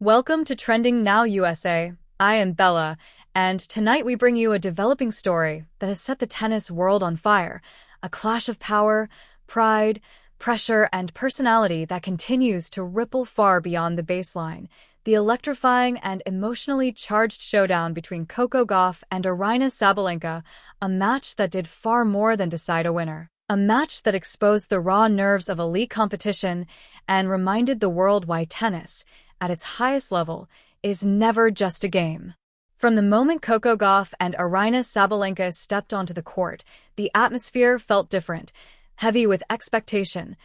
Welcome to Trending Now USA. I am Bella, and tonight we bring you a developing story that has set the tennis world on fire. A clash of power, pride, pressure, and personality that continues to ripple far beyond the baseline. The electrifying and emotionally charged showdown between Coco Gauff and Aryna Sabalenka, a match that did far more than decide a winner. A match that exposed the raw nerves of elite competition and reminded the world why tennis, at its highest level, is never just a game. From the moment Coco Gauff and Aryna Sabalenka stepped onto the court, the atmosphere felt different, heavy with expectation,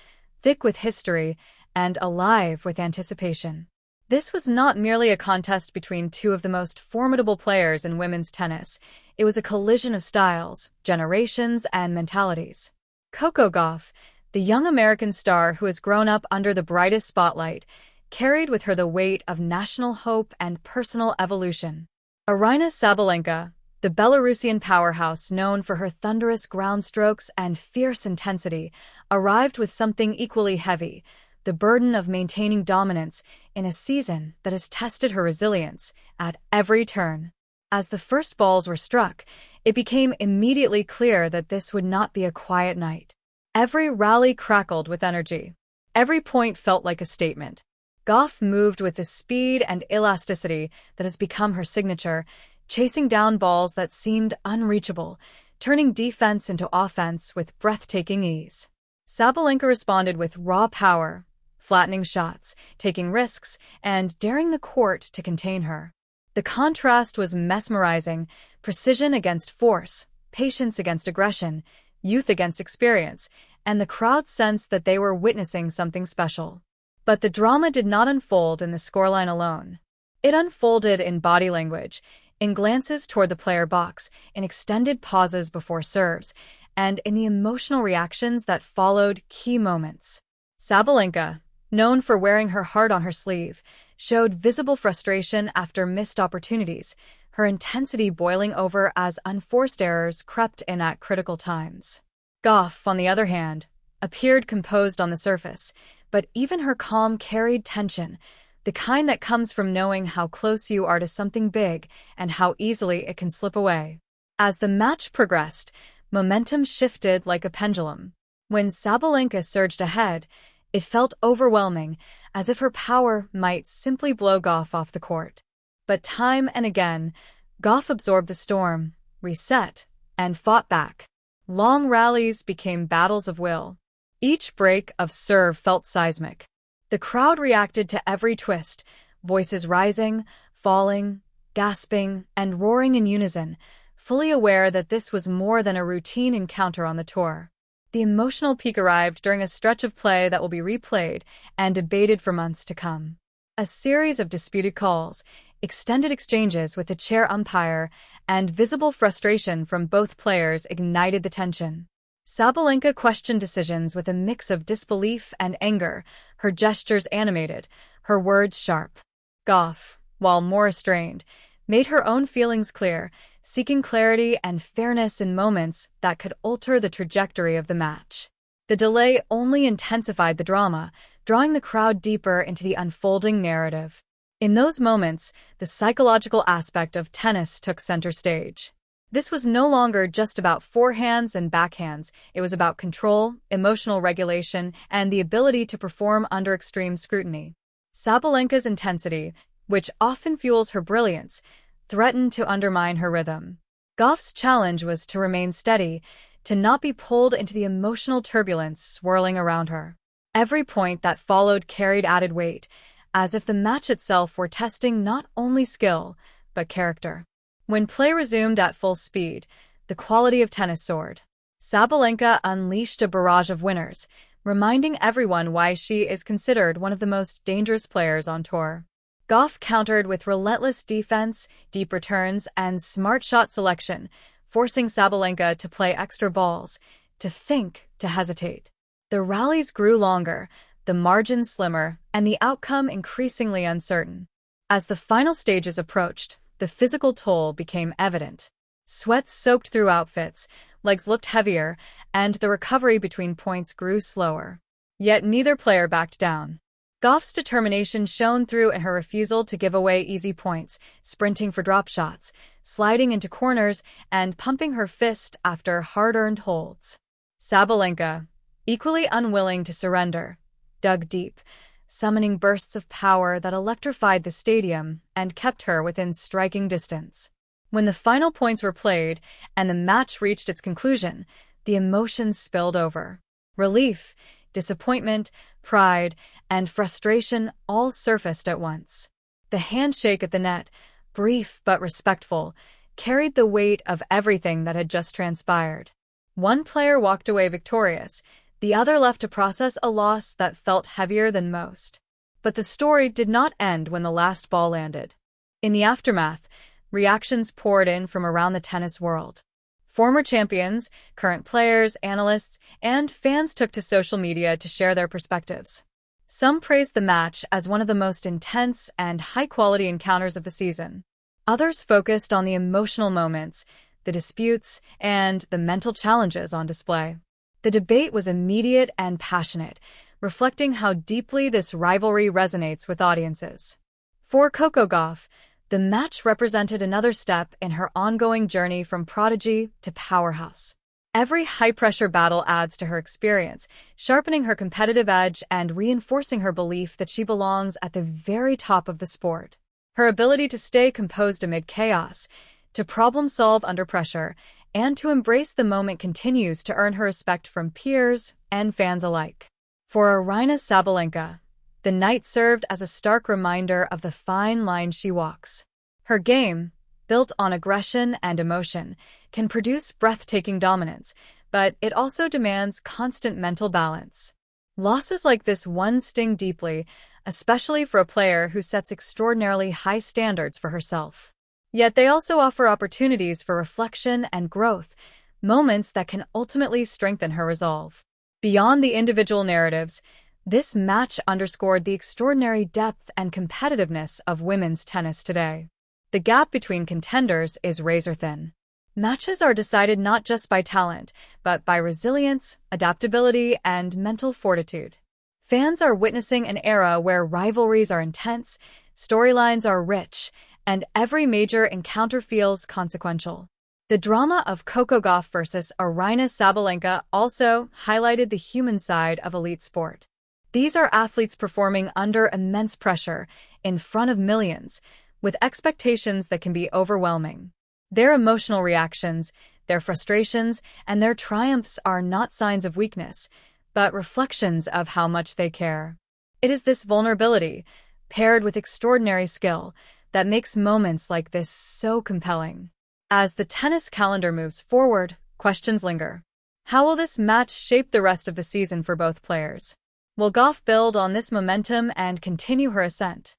thick with history, and alive with anticipation. This was not merely a contest between two of the most formidable players in women's tennis. It was a collision of styles, generations, and mentalities. Coco Gauff, the young American star who has grown up under the brightest spotlight, carried with her the weight of national hope and personal evolution. Aryna Sabalenka, the Belarusian powerhouse known for her thunderous ground strokes and fierce intensity, arrived with something equally heavy, the burden of maintaining dominance in a season that has tested her resilience at every turn. As the first balls were struck, it became immediately clear that this would not be a quiet night. Every rally crackled with energy. Every point felt like a statement. Gauff moved with the speed and elasticity that has become her signature, chasing down balls that seemed unreachable, turning defense into offense with breathtaking ease. Sabalenka responded with raw power, flattening shots, taking risks, and daring the court to contain her. The contrast was mesmerizing: precision against force, patience against aggression, youth against experience, and the crowd sensed that they were witnessing something special. But the drama did not unfold in the scoreline alone. It unfolded in body language, in glances toward the player box, in extended pauses before serves, and in the emotional reactions that followed key moments. Sabalenka, known for wearing her heart on her sleeve, showed visible frustration after missed opportunities, her intensity boiling over as unforced errors crept in at critical times. Gauff, on the other hand, appeared composed on the surface, but even her calm carried tension, the kind that comes from knowing how close you are to something big and how easily it can slip away. As the match progressed, momentum shifted like a pendulum. When Sabalenka surged ahead, it felt overwhelming, as if her power might simply blow Gauff off the court. But time and again, Gauff absorbed the storm, reset, and fought back. Long rallies became battles of will. Each break of serve felt seismic. The crowd reacted to every twist, voices rising, falling, gasping, and roaring in unison, fully aware that this was more than a routine encounter on the tour. The emotional peak arrived during a stretch of play that will be replayed and debated for months to come. A series of disputed calls, extended exchanges with the chair umpire, and visible frustration from both players ignited the tension. Sabalenka questioned decisions with a mix of disbelief and anger, her gestures animated, her words sharp. Gauff, while more restrained, made her own feelings clear, seeking clarity and fairness in moments that could alter the trajectory of the match. The delay only intensified the drama, drawing the crowd deeper into the unfolding narrative. In those moments, the psychological aspect of tennis took center stage. This was no longer just about forehands and backhands. It was about control, emotional regulation, and the ability to perform under extreme scrutiny. Sabalenka's intensity, which often fuels her brilliance, threatened to undermine her rhythm. Gauff's challenge was to remain steady, to not be pulled into the emotional turbulence swirling around her. Every point that followed carried added weight, as if the match itself were testing not only skill, but character. When play resumed at full speed, the quality of tennis soared. Sabalenka unleashed a barrage of winners, reminding everyone why she is considered one of the most dangerous players on tour. Gauff countered with relentless defense, deep returns, and smart shot selection, forcing Sabalenka to play extra balls, to think, to hesitate. The rallies grew longer, the margins slimmer, and the outcome increasingly uncertain. As the final stages approached, the physical toll became evident. Sweat soaked through outfits, legs looked heavier, and the recovery between points grew slower. Yet neither player backed down. Gauff's determination shone through in her refusal to give away easy points, sprinting for drop shots, sliding into corners, and pumping her fist after hard-earned holds. Sabalenka, equally unwilling to surrender, dug deep, summoning bursts of power that electrified the stadium and kept her within striking distance. When the final points were played and the match reached its conclusion, the emotions spilled over. Relief, disappointment, pride, and frustration all surfaced at once. The handshake at the net, brief but respectful, carried the weight of everything that had just transpired. One player walked away victorious, the other left to process a loss that felt heavier than most. But the story did not end when the last ball landed. In the aftermath, reactions poured in from around the tennis world. Former champions, current players, analysts, and fans took to social media to share their perspectives. Some praised the match as one of the most intense and high-quality encounters of the season. Others focused on the emotional moments, the disputes, and the mental challenges on display. The debate was immediate and passionate, reflecting how deeply this rivalry resonates with audiences. For Coco Gauff, the match represented another step in her ongoing journey from prodigy to powerhouse. Every high-pressure battle adds to her experience, sharpening her competitive edge and reinforcing her belief that she belongs at the very top of the sport. Her ability to stay composed amid chaos, to problem-solve under pressure, and to embrace the moment continues to earn her respect from peers and fans alike. For Aryna Sabalenka, the night served as a stark reminder of the fine line she walks. Her game, built on aggression and emotion, can produce breathtaking dominance, but it also demands constant mental balance. Losses like this one sting deeply, especially for a player who sets extraordinarily high standards for herself. Yet they also offer opportunities for reflection and growth, moments that can ultimately strengthen her resolve. Beyond the individual narratives, this match underscored the extraordinary depth and competitiveness of women's tennis today. The gap between contenders is razor-thin. Matches are decided not just by talent, but by resilience, adaptability, and mental fortitude. Fans are witnessing an era where rivalries are intense, storylines are rich, and every major encounter feels consequential. The drama of Coco Gauff versus Aryna Sabalenka also highlighted the human side of elite sport. These are athletes performing under immense pressure, in front of millions, with expectations that can be overwhelming. Their emotional reactions, their frustrations, and their triumphs are not signs of weakness, but reflections of how much they care. It is this vulnerability, paired with extraordinary skill, that makes moments like this so compelling. As the tennis calendar moves forward, questions linger. How will this match shape the rest of the season for both players? Will Gauff build on this momentum and continue her ascent?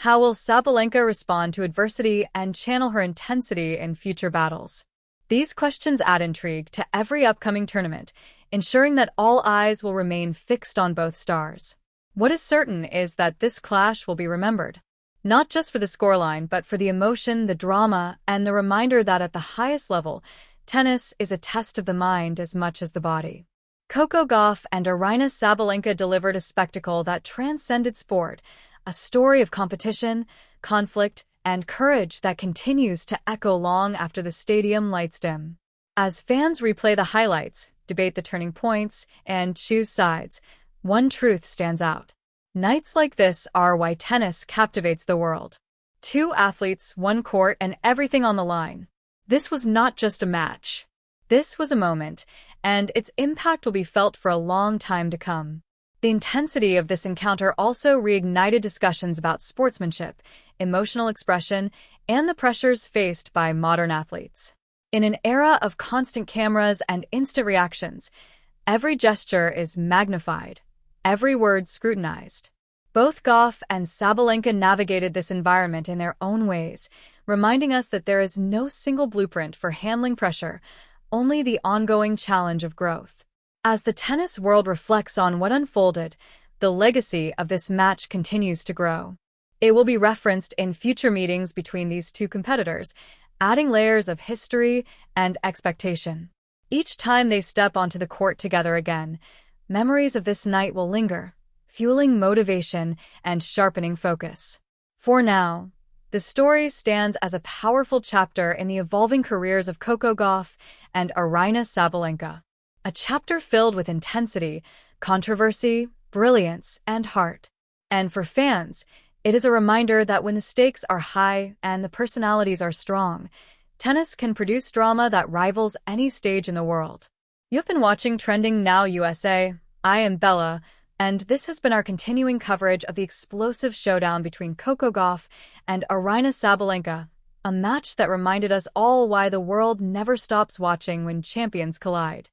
How will Sabalenka respond to adversity and channel her intensity in future battles? These questions add intrigue to every upcoming tournament, ensuring that all eyes will remain fixed on both stars. What is certain is that this clash will be remembered, not just for the scoreline, but for the emotion, the drama, and the reminder that at the highest level, tennis is a test of the mind as much as the body. Coco Gauff and Aryna Sabalenka delivered a spectacle that transcended sport, a story of competition, conflict, and courage that continues to echo long after the stadium lights dim. As fans replay the highlights, debate the turning points, and choose sides, one truth stands out. Nights like this are why tennis captivates the world. Two athletes, one court, and everything on the line. This was not just a match. This was a moment, and its impact will be felt for a long time to come. The intensity of this encounter also reignited discussions about sportsmanship, emotional expression, and the pressures faced by modern athletes. In an era of constant cameras and instant reactions, every gesture is magnified, every word scrutinized. Both Gauff and Sabalenka navigated this environment in their own ways, reminding us that there is no single blueprint for handling pressure, only the ongoing challenge of growth. As the tennis world reflects on what unfolded, the legacy of this match continues to grow. It will be referenced in future meetings between these two competitors, adding layers of history and expectation. Each time they step onto the court together again, memories of this night will linger, fueling motivation and sharpening focus. For now, the story stands as a powerful chapter in the evolving careers of Coco Gauff and Aryna Sabalenka. A chapter filled with intensity, controversy, brilliance, and heart. And for fans, it is a reminder that when the stakes are high and the personalities are strong, tennis can produce drama that rivals any stage in the world. You've been watching Trending Now USA. I am Bella, and this has been our continuing coverage of the explosive showdown between Coco Gauff and Aryna Sabalenka, a match that reminded us all why the world never stops watching when champions collide.